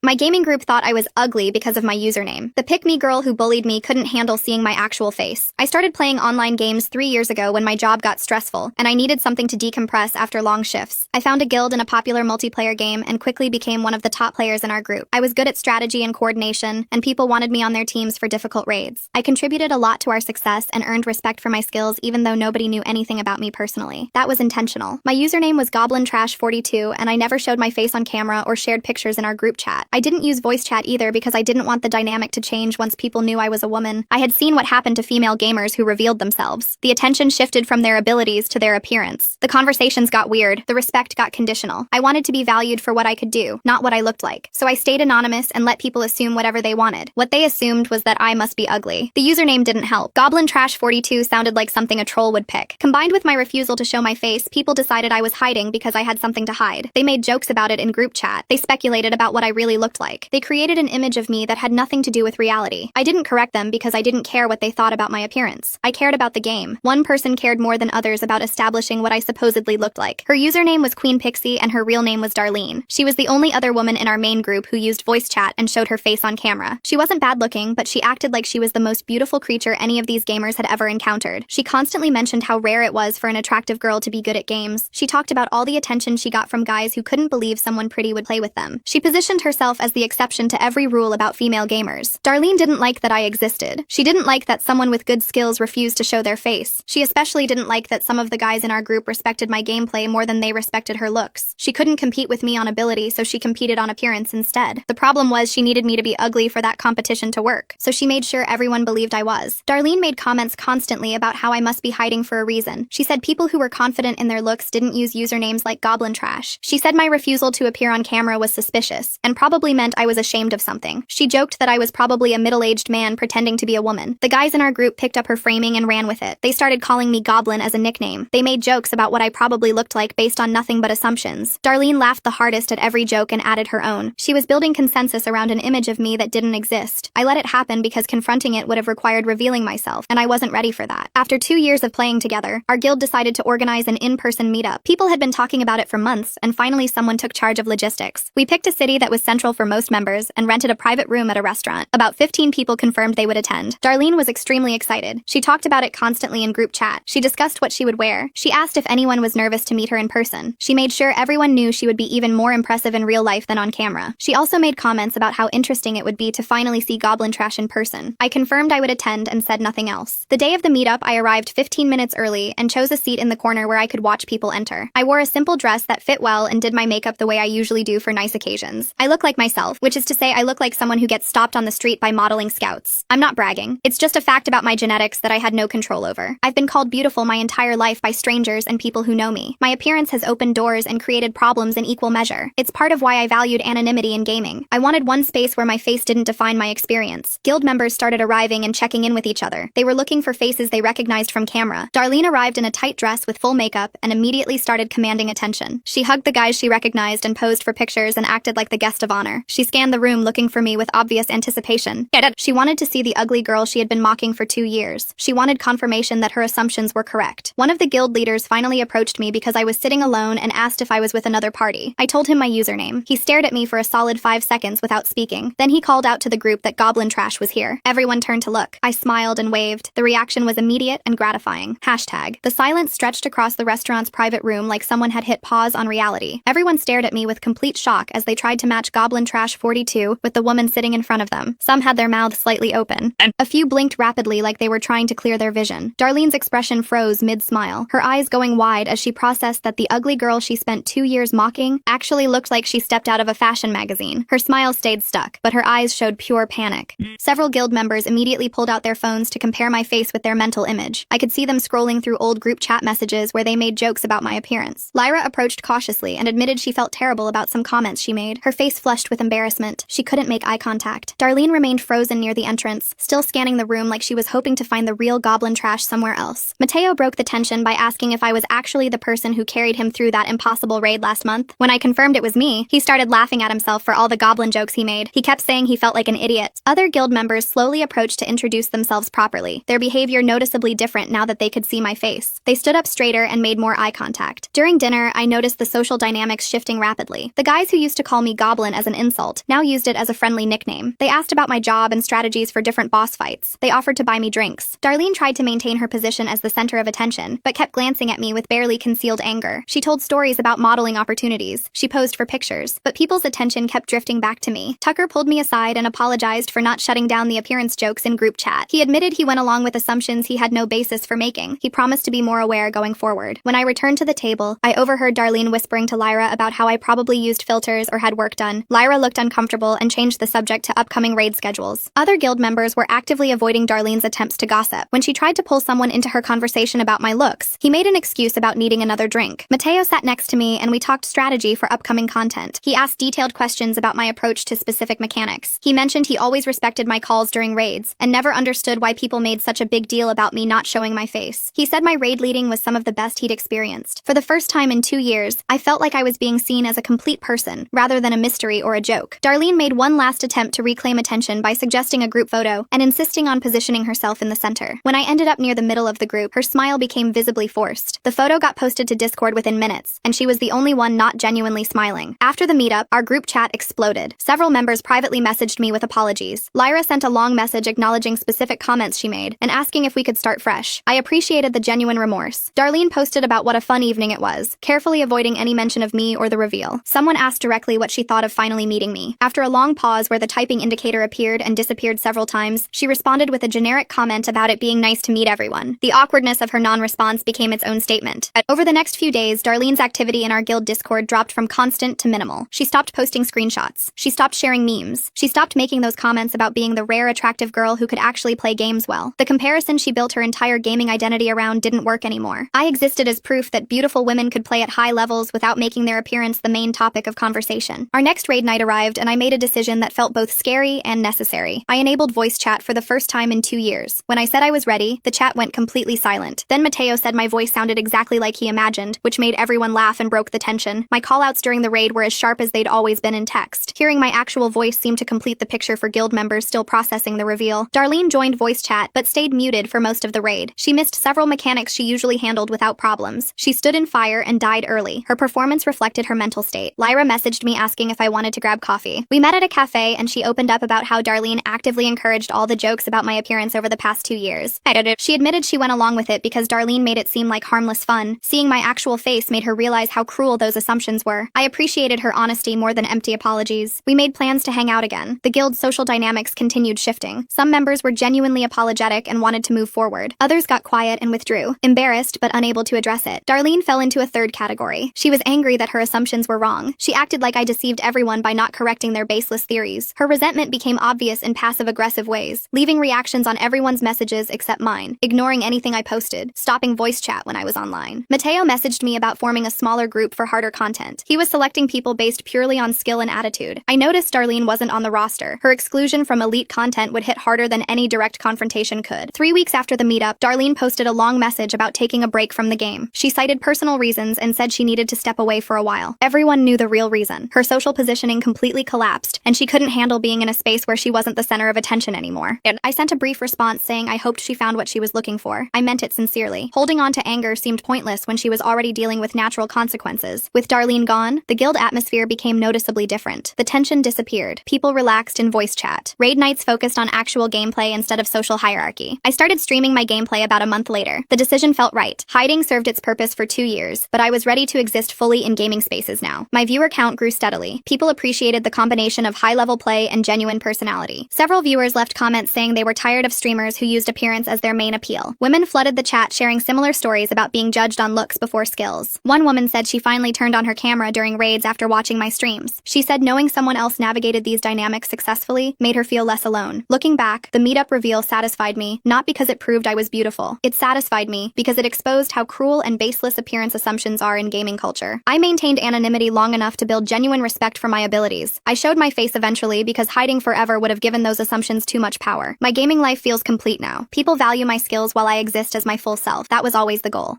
My gaming group thought I was ugly because of my username. The pick-me girl who bullied me couldn't handle seeing my actual face. I started playing online games 3 years ago when my job got stressful, and I needed something to decompress after long shifts. I found a guild in a popular multiplayer game and quickly became one of the top players in our group. I was good at strategy and coordination, and people wanted me on their teams for difficult raids. I contributed a lot to our success and earned respect for my skills even though nobody knew anything about me personally. That was intentional. My username was goblintrash42, and I never showed my face on camera or shared pictures in our group chat. I didn't use voice chat either because I didn't want the dynamic to change once people knew I was a woman. I had seen what happened to female gamers who revealed themselves. The attention shifted from their abilities to their appearance. The conversations got weird. The respect got conditional. I wanted to be valued for what I could do, not what I looked like. So I stayed anonymous and let people assume whatever they wanted. What they assumed was that I must be ugly. The username didn't help. goblintrash42 sounded like something a troll would pick. Combined with my refusal to show my face, people decided I was hiding because I had something to hide. They made jokes about it in group chat. They speculated about what I really looked like. They created an image of me that had nothing to do with reality. I didn't correct them because I didn't care what they thought about my appearance. I cared about the game. One person cared more than others about establishing what I supposedly looked like. Her username was Queen Pixie and her real name was Darlene. She was the only other woman in our main group who used voice chat and showed her face on camera. She wasn't bad looking, but she acted like she was the most beautiful creature any of these gamers had ever encountered. She constantly mentioned how rare it was for an attractive girl to be good at games. She talked about all the attention she got from guys who couldn't believe someone pretty would play with them. She positioned herself as the exception to every rule about female gamers. Darlene didn't like that I existed. She didn't like that someone with good skills refused to show their face. She especially didn't like that some of the guys in our group respected my gameplay more than they respected her looks. She couldn't compete with me on ability, so she competed on appearance instead. The problem was she needed me to be ugly for that competition to work, so she made sure everyone believed I was. Darlene made comments constantly about how I must be hiding for a reason. She said people who were confident in their looks didn't use usernames like Goblin Trash. She said my refusal to appear on camera was suspicious, and probably meant I was ashamed of something. She joked that I was probably a middle-aged man pretending to be a woman. The guys in our group picked up her framing and ran with it. They started calling me Goblin as a nickname. They made jokes about what I probably looked like based on nothing but assumptions. Darlene laughed the hardest at every joke and added her own. She was building consensus around an image of me that didn't exist. I let it happen because confronting it would have required revealing myself, and I wasn't ready for that. After 2 years of playing together, our guild decided to organize an in-person meetup. People had been talking about it for months, and finally someone took charge of logistics. We picked a city that was central for most members and rented a private room at a restaurant. About 15 people confirmed they would attend. Darlene was extremely excited. She talked about it constantly in group chat. She discussed what she would wear. She asked if anyone was nervous to meet her in person. She made sure everyone knew she would be even more impressive in real life than on camera. She also made comments about how interesting it would be to finally see Goblin Trash in person. I confirmed I would attend and said nothing else. The day of the meetup, I arrived 15 minutes early and chose a seat in the corner where I could watch people enter. I wore a simple dress that fit well and did my makeup the way I usually do for nice occasions. I look like myself, which is to say I look like someone who gets stopped on the street by modeling scouts. I'm not bragging. It's just a fact about my genetics that I had no control over. I've been called beautiful my entire life by strangers and people who know me. My appearance has opened doors and created problems in equal measure. It's part of why I valued anonymity in gaming. I wanted one space where my face didn't define my experience. Guild members started arriving and checking in with each other. They were looking for faces they recognized from camera. Darlene arrived in a tight dress with full makeup and immediately started commanding attention. She hugged the guys she recognized and posed for pictures and acted like the guest of honor. She scanned the room looking for me with obvious anticipation. She wanted to see the ugly girl she had been mocking for 2 years. She wanted confirmation that her assumptions were correct. One of the guild leaders finally approached me because I was sitting alone and asked if I was with another party. I told him my username. He stared at me for a solid 5 seconds without speaking. Then he called out to the group that Goblin Trash was here. Everyone turned to look. I smiled and waved. The reaction was immediate and gratifying. Hashtag. The silence stretched across the restaurant's private room like someone had hit pause on reality. Everyone stared at me with complete shock as they tried to match Goblin Trash 42 with the woman sitting in front of them. Some had their mouths slightly open. A few blinked rapidly like they were trying to clear their vision. Darlene's expression froze mid-smile, her eyes going wide as she processed that the ugly girl she spent 2 years mocking actually looked like she stepped out of a fashion magazine. Her smile stayed stuck, but her eyes showed pure panic. Several guild members immediately pulled out their phones to compare my face with their mental image. I could see them scrolling through old group chat messages where they made jokes about my appearance. Lyra approached cautiously and admitted she felt terrible about some comments she made. Her face flushed with embarrassment. She couldn't make eye contact. Darlene remained frozen near the entrance, still scanning the room like she was hoping to find the real Goblin Trash somewhere else. Mateo broke the tension by asking if I was actually the person who carried him through that impossible raid last month. When I confirmed it was me, he started laughing at himself for all the goblin jokes he made. He kept saying he felt like an idiot. Other guild members slowly approached to introduce themselves properly, their behavior noticeably different now that they could see my face. They stood up straighter and made more eye contact. During dinner, I noticed the social dynamics shifting rapidly. The guys who used to call me Goblin as a an insult, now used it as a friendly nickname. They asked about my job and strategies for different boss fights. They offered to buy me drinks. Darlene tried to maintain her position as the center of attention, but kept glancing at me with barely concealed anger. She told stories about modeling opportunities. She posed for pictures, but people's attention kept drifting back to me. Tucker pulled me aside and apologized for not shutting down the appearance jokes in group chat. He admitted he went along with assumptions he had no basis for making. He promised to be more aware going forward. When I returned to the table, I overheard Darlene whispering to Lyra about how I probably used filters or had work done. Lyra looked uncomfortable and changed the subject to upcoming raid schedules. Other guild members were actively avoiding Darlene's attempts to gossip. When she tried to pull someone into her conversation about my looks, he made an excuse about needing another drink. Mateo sat next to me and we talked strategy for upcoming content. He asked detailed questions about my approach to specific mechanics. He mentioned he always respected my calls during raids and never understood why people made such a big deal about me not showing my face. He said my raid leading was some of the best he'd experienced. For the first time in 2 years, I felt like I was being seen as a complete person, rather than a mystery or a joke. Darlene made one last attempt to reclaim attention by suggesting a group photo and insisting on positioning herself in the center. When I ended up near the middle of the group, her smile became visibly forced. The photo got posted to Discord within minutes, and she was the only one not genuinely smiling. After the meetup, our group chat exploded. Several members privately messaged me with apologies. Lyra sent a long message acknowledging specific comments she made and asking if we could start fresh. I appreciated the genuine remorse. Darlene posted about what a fun evening it was, carefully avoiding any mention of me or the reveal. Someone asked directly what she thought of finally meeting me. After a long pause where the typing indicator appeared and disappeared several times, she responded with a generic comment about it being nice to meet everyone. The awkwardness of her non-response became its own statement. Over the next few days, Darlene's activity in our guild Discord dropped from constant to minimal. She stopped posting screenshots. She stopped sharing memes. She stopped making those comments about being the rare attractive girl who could actually play games well. The comparison she built her entire gaming identity around didn't work anymore. I existed as proof that beautiful women could play at high levels without making their appearance the main topic of conversation. Our next raid night arrived and I made a decision that felt both scary and necessary. I enabled voice chat for the first time in 2 years. When I said I was ready, the chat went completely silent. Then Mateo said my voice sounded exactly like he imagined, which made everyone laugh and broke the tension. My callouts during the raid were as sharp as they'd always been in text. Hearing my actual voice seemed to complete the picture for guild members still processing the reveal. Darlene joined voice chat, but stayed muted for most of the raid. She missed several mechanics she usually handled without problems. She stood in fire and died early. Her performance reflected her mental state. Lyra messaged me asking if I wanted to grab coffee. We met at a cafe and she opened up about how Darlene actively encouraged all the jokes about my appearance over the past 2 years. She admitted she went along with it because Darlene made it seem like harmless fun. Seeing my actual face made her realize how cruel those assumptions were. I appreciated her honesty more than empty apologies. We made plans to hang out again. The guild's social dynamics continued shifting. Some members were genuinely apologetic and wanted to move forward. Others got quiet and withdrew, embarrassed but unable to address it. Darlene fell into a third category. She was angry that her assumptions were wrong. She acted like I deceived everyone by not correcting their baseless theories. Her resentment became obvious in passive-aggressive ways, leaving reactions on everyone's messages except mine, ignoring anything I posted, stopping voice chat when I was online. Mateo messaged me about forming a smaller group for harder content. He was selecting people based purely on skill and attitude. I noticed Darlene wasn't on the roster. Her exclusion from elite content would hit harder than any direct confrontation could. 3 weeks after the meetup, Darlene posted a long message about taking a break from the game. She cited personal reasons and said she needed to step away for a while. Everyone knew the real reason. Her social positioning completely collapsed, and she couldn't handle being in a space where she wasn't the center of attention anymore. I sent a brief response saying I hoped she found what she was looking for. I meant it sincerely. Holding on to anger seemed pointless when she was already dealing with natural consequences. With Darlene gone, the guild atmosphere became noticeably different. The tension disappeared. People relaxed in voice chat. Raid nights focused on actual gameplay instead of social hierarchy. I started streaming my gameplay about a month later. The decision felt right. Hiding served its purpose for 2 years, but I was ready to exist fully in gaming spaces now. My viewer count grew steadily. People appreciated the combination of high-level play and genuine personality. Several viewers left comments saying they were tired of streamers who used appearance as their main appeal. Women flooded the chat sharing similar stories about being judged on looks before skills. One woman said she finally turned on her camera during raids after watching my streams. She said knowing someone else navigated these dynamics successfully made her feel less alone. Looking back, the meetup reveal satisfied me, not because it proved I was beautiful. It satisfied me because it exposed how cruel and baseless appearance assumptions are in gaming culture. I maintained anonymity long enough to build genuine respect for my abilities. I showed my face eventually because hiding forever would have given those assumptions too much power. My gaming life feels complete now. People value my skills while I exist as my full self. That was always the goal.